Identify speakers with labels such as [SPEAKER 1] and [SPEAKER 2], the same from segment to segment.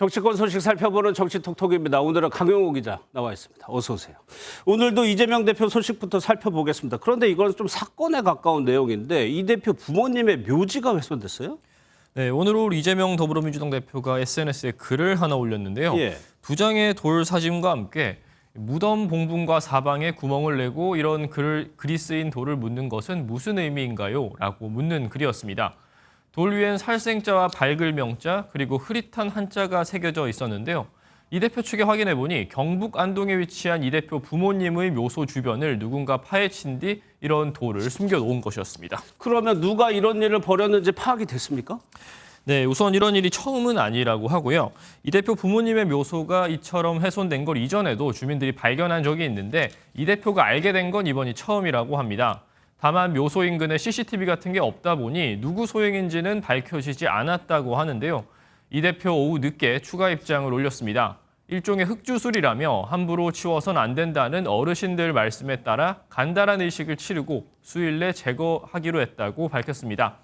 [SPEAKER 1] 정치권 소식 살펴보는 정치톡톡입니다. 오늘은 강영호 기자 나와 있습니다. 어서 오세요. 오늘도 이재명 대표 소식부터 살펴보겠습니다. 그런데 이건 좀 사건에 가까운 내용인데 이 대표 부모님의 묘지가 훼손됐어요?
[SPEAKER 2] 네, 오늘 오후 이재명 더불어민주당 대표가 SNS에 글을 하나 올렸는데요.
[SPEAKER 1] 예.
[SPEAKER 2] 두 장의 돌 사진과 함께 무덤 봉분과 사방에 구멍을 내고 이런 글이 쓰인 돌을 묻는 것은 무슨 의미인가요? 라고 묻는 글이었습니다. 돌 위엔 살생자와 밝을 명자 그리고 흐릿한 한자가 새겨져 있었는데요. 이 대표 측에 확인해보니 경북 안동에 위치한 이 대표 부모님의 묘소 주변을 누군가 파헤친 뒤 이런 돌을 숨겨놓은 것이었습니다.
[SPEAKER 1] 그러면 누가 이런 일을 벌였는지 파악이 됐습니까?
[SPEAKER 2] 네, 우선 이런 일이 처음은 아니라고 하고요. 이 대표 부모님의 묘소가 이처럼 훼손된 걸 이전에도 주민들이 발견한 적이 있는데 이 대표가 알게 된 건 이번이 처음이라고 합니다. 다만 묘소 인근에 CCTV 같은 게 없다 보니 누구 소행인지는 밝혀지지 않았다고 하는데요. 이 대표 오후 늦게 추가 입장을 올렸습니다. 일종의 흙주술이라며 함부로 치워선 안 된다는 어르신들 말씀에 따라 간단한 의식을 치르고 수일 내 제거하기로 했다고 밝혔습니다.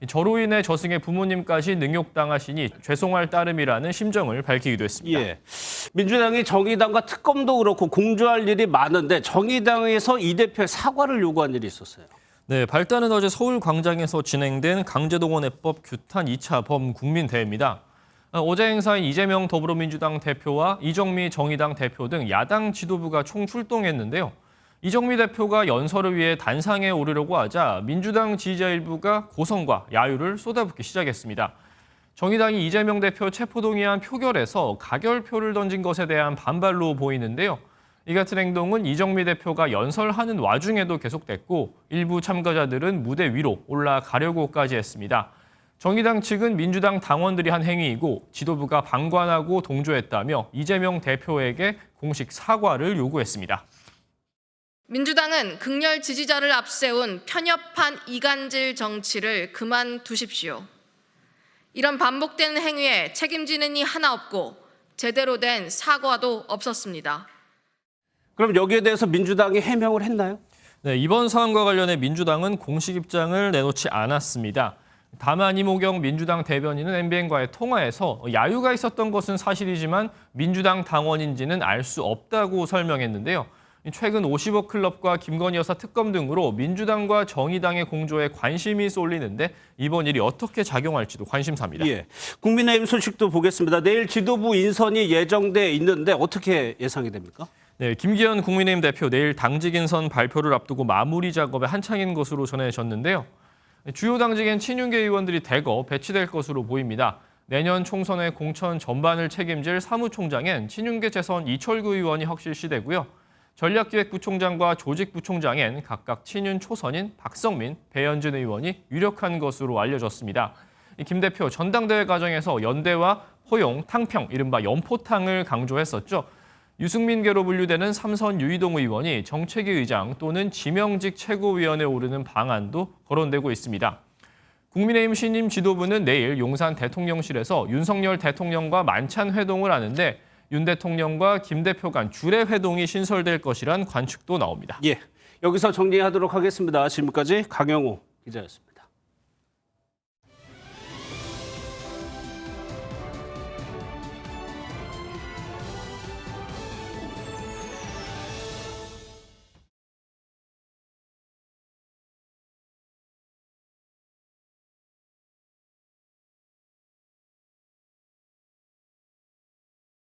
[SPEAKER 2] 저로 인해 저승의 부모님까지 능욕당하시니 죄송할 따름이라는 심정을 밝히기도 했습니다.
[SPEAKER 1] 예. 민주당이 정의당과 특검도 그렇고 공조할 일이 많은데 정의당에서 이 대표의 사과를 요구한 일이 있었어요.
[SPEAKER 2] 네, 발단은 어제 서울광장에서 진행된 강제동원해법 규탄 2차 범국민대회입니다. 어제 행사인 이재명 더불어민주당 대표와 이정미 정의당 대표 등 야당 지도부가 총출동했는데요. 이정미 대표가 연설을 위해 단상에 오르려고 하자 민주당 지지자 일부가 고성과 야유를 쏟아붓기 시작했습니다. 정의당이 이재명 대표 체포동의안 표결에서 가결표를 던진 것에 대한 반발로 보이는데요. 이 같은 행동은 이정미 대표가 연설하는 와중에도 계속됐고 일부 참가자들은 무대 위로 올라가려고까지 했습니다. 정의당 측은 민주당 당원들이 한 행위이고 지도부가 방관하고 동조했다며 이재명 대표에게 공식 사과를 요구했습니다.
[SPEAKER 3] 민주당은 극렬 지지자를 앞세운 편협한 이간질 정치를 그만두십시오. 이런 반복되는 행위에 책임지는 이 하나 없고 제대로 된 사과도 없었습니다.
[SPEAKER 1] 그럼 여기에 대해서 민주당이 해명을 했나요?
[SPEAKER 2] 네, 이번 사안과 관련해 민주당은 공식 입장을 내놓지 않았습니다. 다만 이모경 민주당 대변인은 MBN과의 통화에서 야유가 있었던 것은 사실이지만 민주당 당원인지는 알 수 없다고 설명했는데요. 최근 50억 클럽과 김건희 여사 특검 등으로 민주당과 정의당의 공조에 관심이 쏠리는데 이번 일이 어떻게 작용할지도 관심사입니다.
[SPEAKER 1] 예. 국민의힘 소식도 보겠습니다. 내일 지도부 인선이 예정돼 있는데 어떻게 예상이 됩니까?
[SPEAKER 2] 네, 김기현 국민의힘 대표 내일 당직 인선 발표를 앞두고 마무리 작업에 한창인 것으로 전해졌는데요. 주요 당직엔 친윤계 의원들이 대거 배치될 것으로 보입니다. 내년 총선의 공천 전반을 책임질 사무총장엔 친윤계 재선 이철구 의원이 확실시되고요. 전략기획부총장과 조직부총장엔 각각 친윤 초선인 박성민, 배현진 의원이 유력한 것으로 알려졌습니다. 김 대표 전당대회 과정에서 연대와 포용, 탕평, 이른바 연포탕을 강조했었죠. 유승민계로 분류되는 삼선 유이동 의원이 정책위 의장 또는 지명직 최고위원에 오르는 방안도 거론되고 있습니다. 국민의힘 신임 지도부는 내일 용산 대통령실에서 윤석열 대통령과 만찬 회동을 하는데 윤 대통령과 김 대표 간 주례 회동이 신설될 것이란 관측도 나옵니다.
[SPEAKER 1] 예. 여기서 정리하도록 하겠습니다. 지금까지 강영호 기자였습니다.